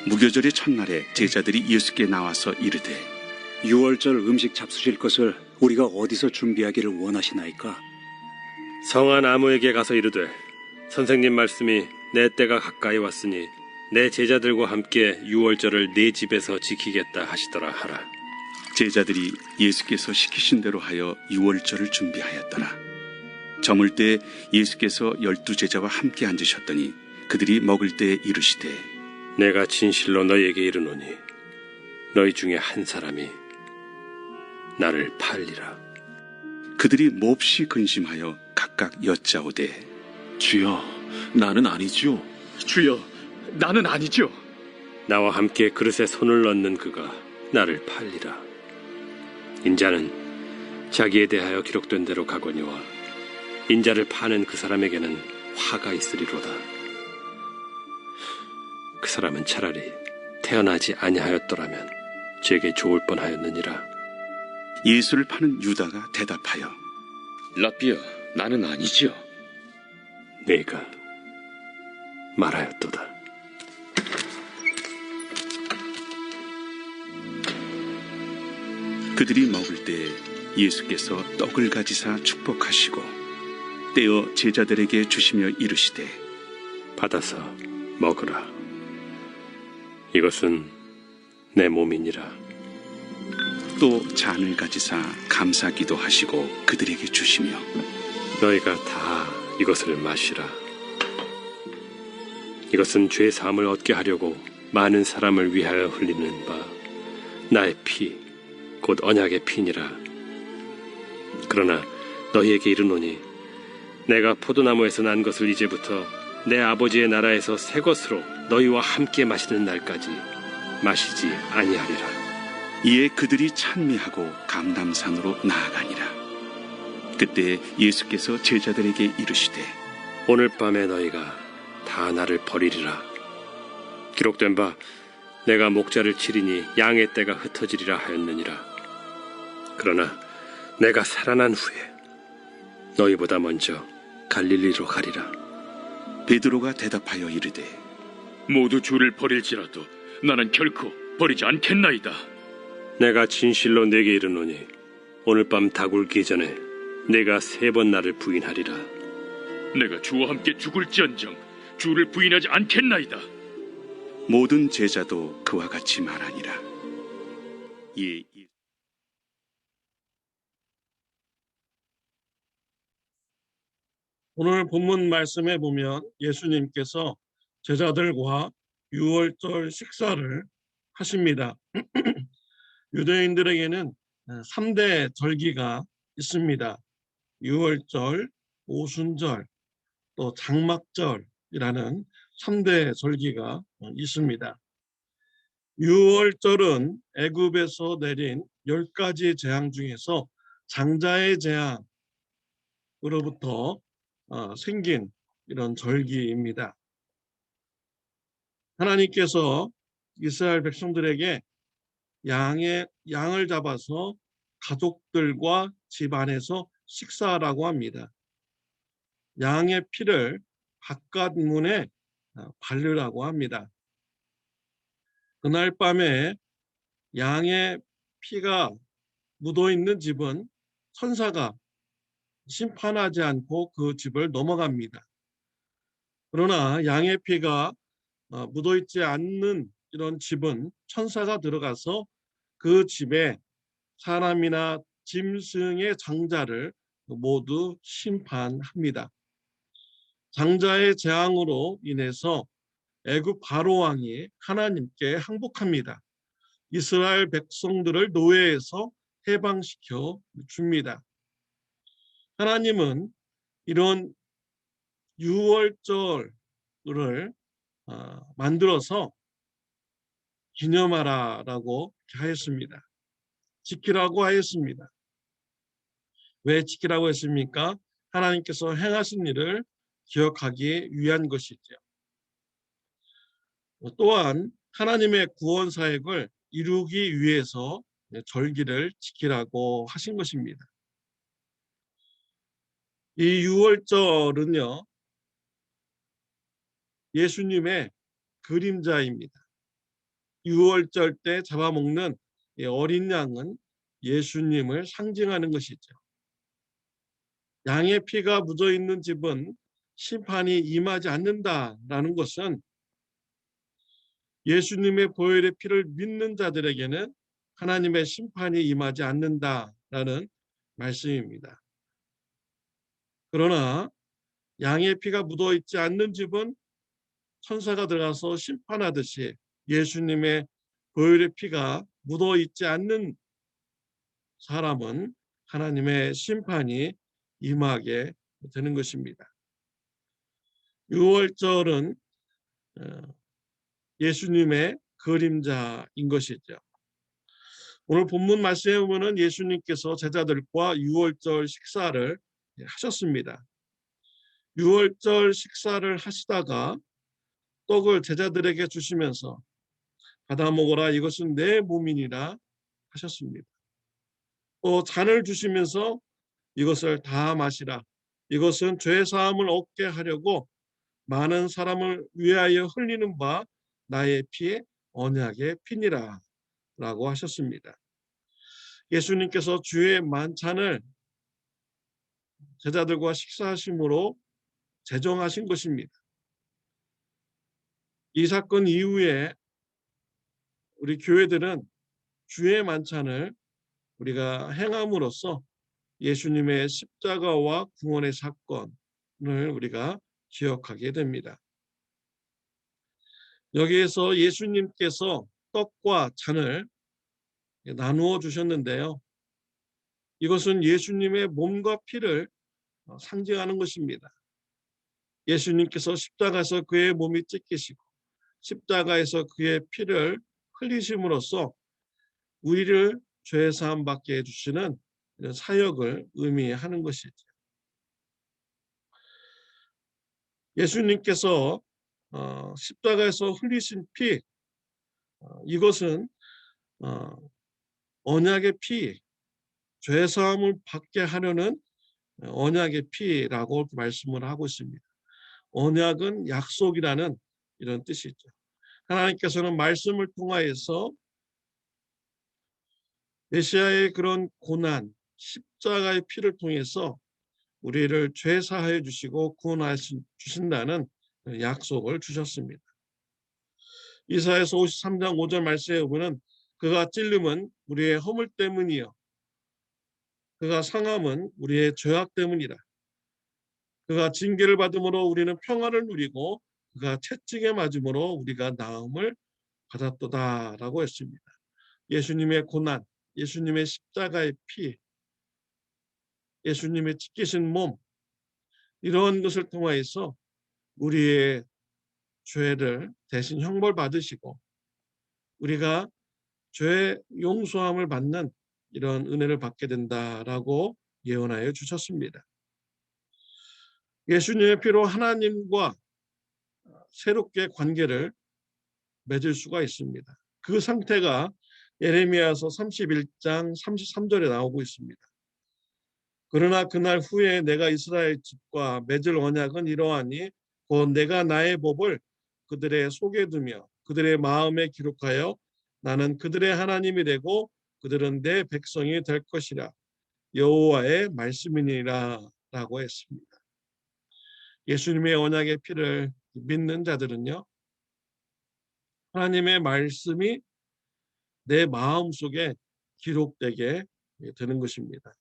무교절의 첫날에 제자들이 예수께 나와서 이르되 유월절 음식 잡수실 것을 우리가 어디서 준비하기를 원하시나이까? 성한 아무에게 가서 이르되 선생님 말씀이 내 때가 가까이 왔으니 내 제자들과 함께 유월절을 내 집에서 지키겠다 하시더라 하라. 제자들이 예수께서 시키신 대로 하여 유월절을 준비하였더라. 저물 때 예수께서 12 제자와 함께 앉으셨더니 그들이 먹을 때 이르시되 내가 진실로 너희에게 이르노니 너희 중에 한 사람이 나를 팔리라. 그들이 몹시 근심하여 각각 여짜오되 주여, 나는 아니지요. 주여, 나는 아니죠. 나와 함께 그릇에 손을 넣는 그가 나를 팔리라. 인자는 자기에 대하여 기록된 대로 가거니와 인자를 파는 그 사람에게는 화가 있으리로다. 그 사람은 차라리 태어나지 아니하였더라면 제게 좋을 뻔하였느니라. 예수를 파는 유다가 대답하여 라비여, 나는 아니지요. 네가 말하였도다. 그들이 먹을 때 예수께서 떡을 가지사 축복하시고 떼어 제자들에게 주시며 이르시되 받아서 먹으라. 이것은 내 몸이니라. 또 잔을 가지사 감사기도 하시고 그들에게 주시며 너희가 다 이것을 마시라. 이것은 죄 사함을 얻게 하려고 많은 사람을 위하여 흘리는 바 나의 피, 곧 언약의 피니라. 그러나 너희에게 이르노니 내가 포도나무에서 난 것을 이제부터 내 아버지의 나라에서 새 것으로 너희와 함께 마시는 날까지 마시지 아니하리라. 이에 그들이 찬미하고 감람산으로 나아가니라. 그때 예수께서 제자들에게 이르시되 오늘 밤에 너희가 다 나를 버리리라. 기록된 바 내가 목자를 치리니 양의 떼가 흩어지리라 하였느니라. 그러나 내가 살아난 후에 너희보다 먼저 갈릴리로 가리라. 베드로가 대답하여 이르되 모두 주를 버릴지라도 나는 결코 버리지 않겠나이다. 내가 진실로 네게 이르노니 오늘 밤 다굴기 전에 내가 3번 나를 부인하리라. 내가 주와 함께 죽을지언정 주를 부인하지 않겠나이다. 모든 제자도 그와 같이 말하니라. 이에 오늘 본문 말씀에 보면 예수님께서 제자들과 유월절 식사를 하십니다. 유대인들에게는 3대 절기가 있습니다. 유월절, 오순절, 또 장막절이라는 3대 절기가 있습니다. 유월절은 애굽에서 내린 10가지 재앙 중에서 장자의 재앙으로부터 생긴 이런 절기입니다. 하나님께서 이스라엘 백성들에게 양을 잡아서 가족들과 집 안에서 식사하라고 합니다. 양의 피를 바깥 문에 바르라고 합니다. 그날 밤에 양의 피가 묻어 있는 집은 천사가 심판하지 않고 그 집을 넘어갑니다. 그러나 양의 피가 묻어 있지 않는 이런 집은 천사가 들어가서 그 집에 사람이나 짐승의 장자를 모두 심판합니다. 장자의 재앙으로 인해서 애굽 바로 왕이 하나님께 항복합니다. 이스라엘 백성들을 노예에서 해방시켜 줍니다. 하나님은 이런 유월절을 만들어서 기념하라라고 하였습니다. 지키라고 하였습니다. 왜 지키라고 했습니까? 하나님께서 행하신 일을 기억하기 위한 것이죠. 또한 하나님의 구원 사역을 이루기 위해서 절기를 지키라고 하신 것입니다. 이 유월절은요, 예수님의 그림자입니다. 유월절 때 잡아먹는 이 어린 양은 예수님을 상징하는 것이죠. 양의 피가 묻어 있는 집은 심판이 임하지 않는다라는 것은 예수님의 보혈의 피를 믿는 자들에게는 하나님의 심판이 임하지 않는다라는 말씀입니다. 그러나 양의 피가 묻어 있지 않는 집은 천사가 들어가서 심판하듯이 예수님의 보혈의 피가 묻어 있지 않는 사람은 하나님의 심판이 임하게 되는 것입니다. 유월절은 예수님의 그림자인 것이죠. 오늘 본문 말씀에 보면 예수님께서 제자들과 유월절 식사를 하셨습니다. 유월절 식사를 하시다가 떡을 제자들에게 주시면서 받아 먹어라, 이것은 내 몸이니라 하셨습니다. 또 잔을 주시면서 이것을 다 마시라, 이것은 죄 사함을 얻게 하려고 많은 사람을 위하여 흘리는 바 나의 피에 언약의 피니라 라고 하셨습니다. 예수님께서 주의 만찬을 제자들과 식사하심으로 제정하신 것입니다. 이 사건 이후에 우리 교회들은 주의 만찬을 우리가 행함으로써 예수님의 십자가와 구원의 사건을 우리가 기억하게 됩니다. 여기에서 예수님께서 떡과 잔을 나누어 주셨는데요. 이것은 예수님의 몸과 피를 상징하는 것입니다. 예수님께서 십자가에서 그의 몸이 찢기시고 십자가에서 그의 피를 흘리심으로써 우리를 죄 사함 받게 해주시는 이런 사역을 의미하는 것이죠. 예수님께서 십자가에서 흘리신 피, 이것은 언약의 피, 죄 사함을 받게 하려는 언약의 피라고 말씀을 하고 있습니다. 언약은 약속이라는 이런 뜻이죠. 하나님께서는 말씀을 통하여서 메시아의 그런 고난, 십자가의 피를 통해서 우리를 죄 사하여 주시고 구원하여 주신다는 약속을 주셨습니다. 이사야서 53장 5절 말씀에 보면 그가 찔림은 우리의 허물 때문이요 그가 상함은 우리의 죄악 때문이라. 그가 징계를 받음으로 우리는 평화를 누리고 그가 채찍에 맞음으로 우리가 나음을 받았도다라고 했습니다. 예수님의 고난, 예수님의 십자가의 피, 예수님의 찢기신 몸, 이런 것을 통하여서 우리의 죄를 대신 형벌 받으시고 우리가 죄 용서함을 받는 이런 은혜를 받게 된다라고 예언하여 주셨습니다. 예수님의 피로 하나님과 새롭게 관계를 맺을 수가 있습니다. 그 상태가 예레미야서 31장 33절에 나오고 있습니다. 그러나 그날 후에 내가 이스라엘 집과 맺을 언약은 이러하니 곧 내가 나의 법을 그들의 속에 두며 그들의 마음에 기록하여 나는 그들의 하나님이 되고 그들은 내 백성이 될 것이라. 여호와의 말씀이니라 라고 했습니다. 예수님의 언약의 피를 믿는 자들은요, 하나님의 말씀이 내 마음속에 기록되게 되는 것입니다.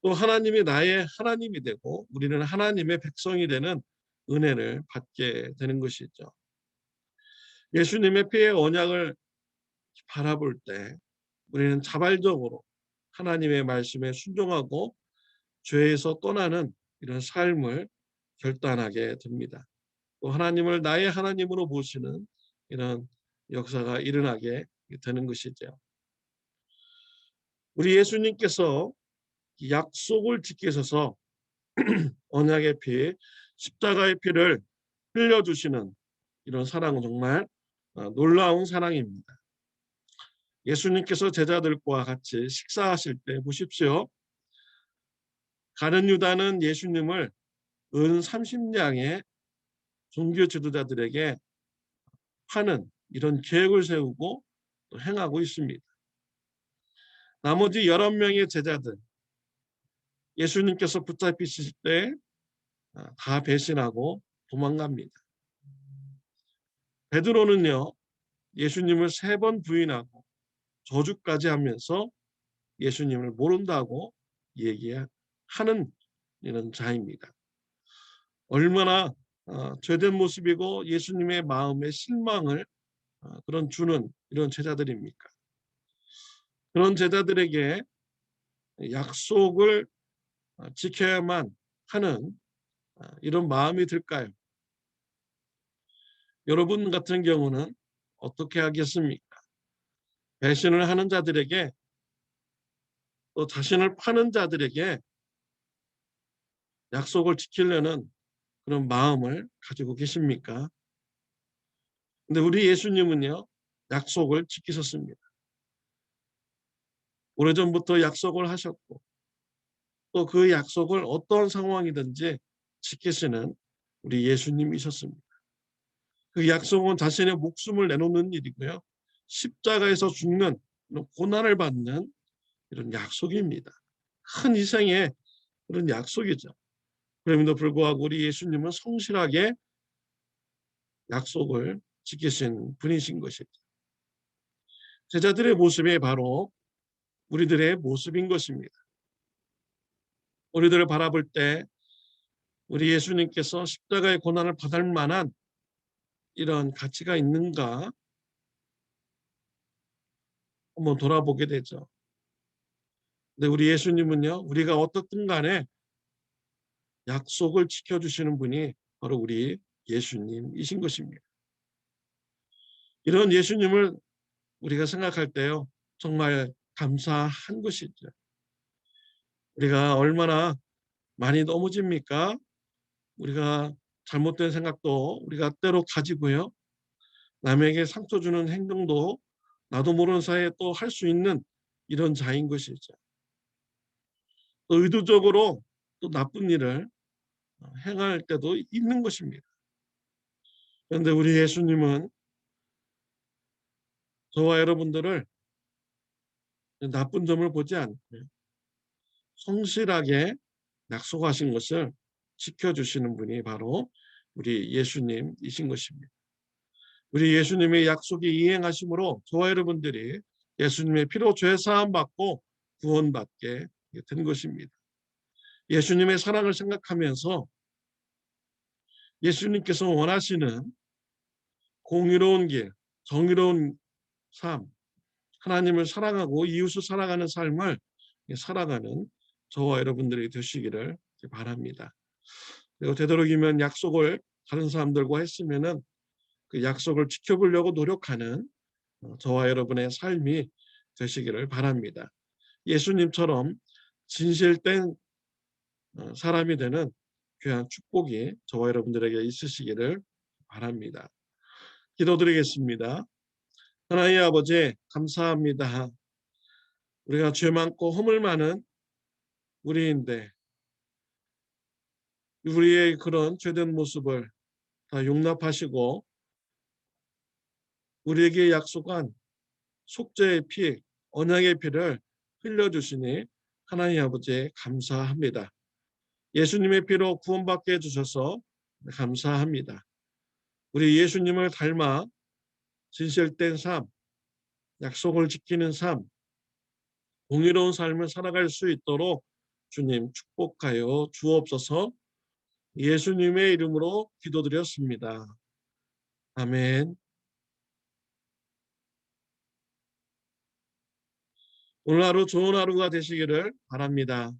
또 하나님이 나의 하나님이 되고 우리는 하나님의 백성이 되는 은혜를 받게 되는 것이죠. 예수님의 피의 언약을 바라볼 때 우리는 자발적으로 하나님의 말씀에 순종하고 죄에서 떠나는 이런 삶을 결단하게 됩니다. 또 하나님을 나의 하나님으로 보시는 이런 역사가 일어나게 되는 것이죠. 우리 예수님께서 약속을 지키셔서 언약의 피, 십자가의 피를 흘려주시는 이런 사랑은 정말 놀라운 사랑입니다. 예수님께서 제자들과 같이 식사하실 때 보십시오. 가룟 유다는 예수님을 은 30냥의 종교 지도자들에게 파는 이런 계획을 세우고 또 행하고 있습니다. 나머지 11명의 제자들, 예수님께서 붙잡히실 때 다 배신하고 도망갑니다. 베드로는요, 예수님을 3번 부인하고 저주까지 하면서 예수님을 모른다고 얘기하는 이런 자입니다. 얼마나 죄된 모습이고 예수님의 마음에 실망을 그런 주는 이런 제자들입니까? 그런 제자들에게 약속을 지켜야만 하는 이런 마음이 들까요? 여러분 같은 경우는 어떻게 하겠습니까? 배신을 하는 자들에게, 또 자신을 파는 자들에게 약속을 지키려는 그런 마음을 가지고 계십니까? 근데 우리 예수님은요, 약속을 지키셨습니다. 오래전부터 약속을 하셨고, 또 그 약속을 어떤 상황이든지 지키시는 우리 예수님이셨습니다. 그 약속은 자신의 목숨을 내놓는 일이고요, 십자가에서 죽는 고난을 받는 이런 약속입니다. 큰 희생의 그런 약속이죠. 그럼에도 불구하고 우리 예수님은 성실하게 약속을 지키신 분이신 것이죠. 제자들의 모습이 바로 우리들의 모습인 것입니다. 우리들을 바라볼 때 우리 예수님께서 십자가의 고난을 받을 만한 이런 가치가 있는가 한번 돌아보게 되죠. 근데 우리 예수님은요, 우리가 어떻든 간에 약속을 지켜주시는 분이 바로 우리 예수님이신 것입니다. 이런 예수님을 우리가 생각할 때요, 정말 감사한 것이죠. 우리가 얼마나 많이 넘어집니까? 우리가 잘못된 생각도 우리가 때로 가지고요, 남에게 상처 주는 행동도 나도 모르는 사이에 또 할 수 있는 이런 자인 것이죠. 또 의도적으로 또 나쁜 일을 행할 때도 있는 것입니다. 그런데 우리 예수님은 저와 여러분들을 나쁜 점을 보지 않고 성실하게 약속하신 것을 지켜주시는 분이 바로 우리 예수님이신 것입니다. 우리 예수님의 약속이 이행하심으로 저와 여러분들이 예수님의 피로 죄사함 받고 구원받게 된 것입니다. 예수님의 사랑을 생각하면서 예수님께서 원하시는 공의로운 길, 정의로운 삶, 하나님을 사랑하고 이웃을 사랑하는 삶을 살아가는 저와 여러분들이 되시기를 바랍니다. 그리고 되도록이면 약속을 다른 사람들과 했으면은 그 약속을 지켜보려고 노력하는 저와 여러분의 삶이 되시기를 바랍니다. 예수님처럼 진실된 사람이 되는 귀한 축복이 저와 여러분들에게 있으시기를 바랍니다. 기도드리겠습니다. 하나님 아버지, 감사합니다. 우리가 죄 많고 허물 많은 우리인데 우리의 그런 죄된 모습을 다 용납하시고 우리에게 약속한 속죄의 피, 언약의 피를 흘려주시니 하나님 아버지 감사합니다. 예수님의 피로 구원받게 해주셔서 감사합니다. 우리 예수님을 닮아 진실된 삶, 약속을 지키는 삶, 공의로운 삶을 살아갈 수 있도록 주님 축복하여 주옵소서. 예수님의 이름으로 기도드렸습니다. 아멘. 오늘 하루 좋은 하루가 되시기를 바랍니다.